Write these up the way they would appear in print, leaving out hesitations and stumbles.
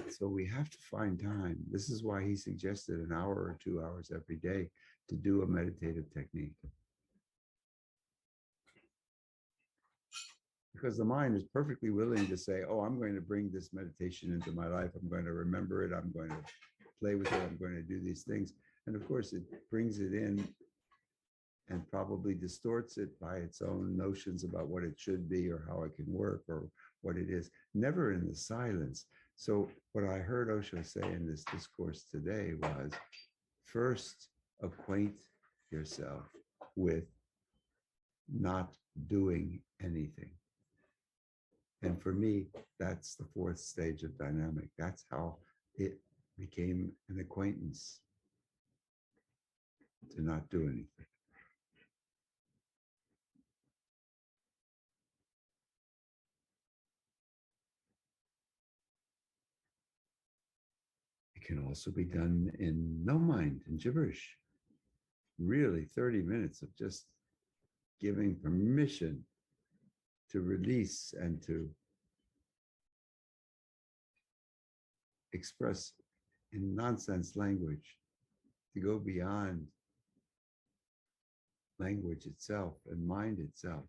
So we have to find time. This is why he suggested an hour or 2 hours every day to do a meditative technique. Because the mind is perfectly willing to say, oh, I'm going to bring this meditation into my life. I'm going to remember it. I'm going to play with it. I'm going to do these things. And of course, it brings it in and probably distorts it by its own notions about what it should be or how it can work or what it is, never in the silence. So what I heard Osho say in this discourse today was, first, acquaint yourself with not doing anything. And for me, that's the fourth stage of dynamic. That's how it became an acquaintance, to not do anything. It can also be done in no mind, in gibberish. Really, 30 minutes of just giving permission to release and to express in nonsense language, to go beyond language itself and mind itself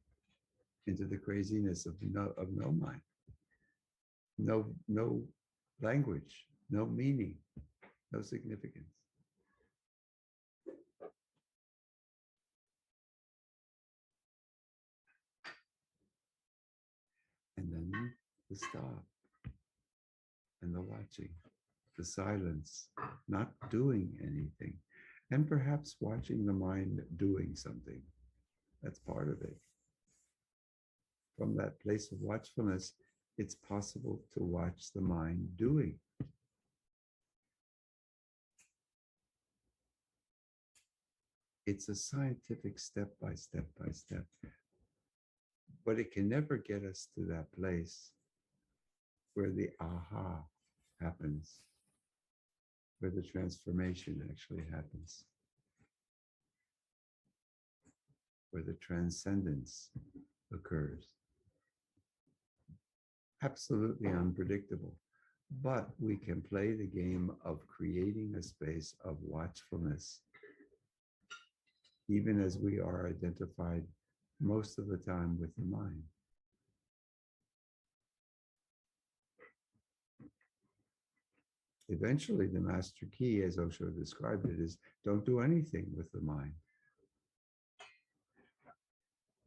into the craziness of no mind, no language, no meaning, no significance. And then the stop and the watching, the silence, not doing anything, and perhaps watching the mind doing something. That's part of it. From that place of watchfulness, it's possible to watch the mind doing. It's a scientific step by step by step. But it can never get us to that place where the aha happens, where the transformation actually happens, where the transcendence occurs. Absolutely unpredictable. But we can play the game of creating a space of watchfulness, even as we are identified most of the time with the mind. Eventually, the master key, as Osho described it, is don't do anything with the mind.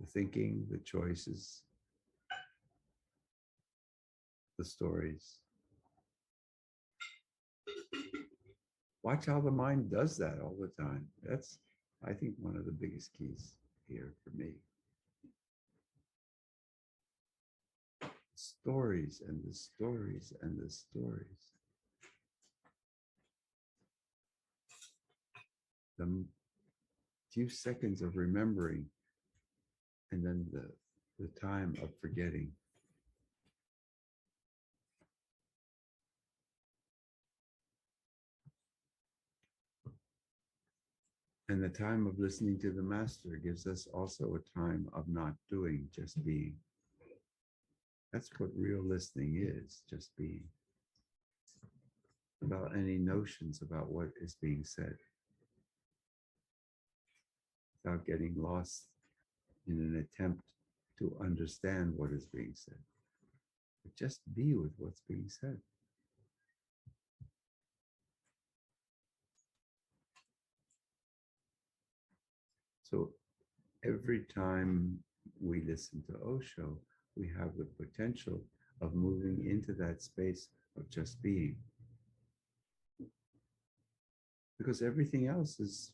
The thinking, the choices, the stories. Watch how the mind does that all the time. That's, I think, one of the biggest keys here for me. Stories and the stories and the stories. The few seconds of remembering and then the time of forgetting. And the time of listening to the master gives us also a time of not doing, just being. That's what real listening is, just being. Without any notions about what is being said. Without getting lost in an attempt to understand what is being said. But just be with what's being said. So every time we listen to Osho, we have the potential of moving into that space of just being. Because everything else is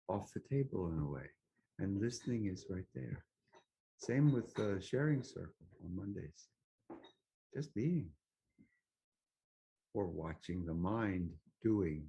off the table in a way. And listening is right there. Same with the sharing circle on Mondays. Just being. Or watching the mind doing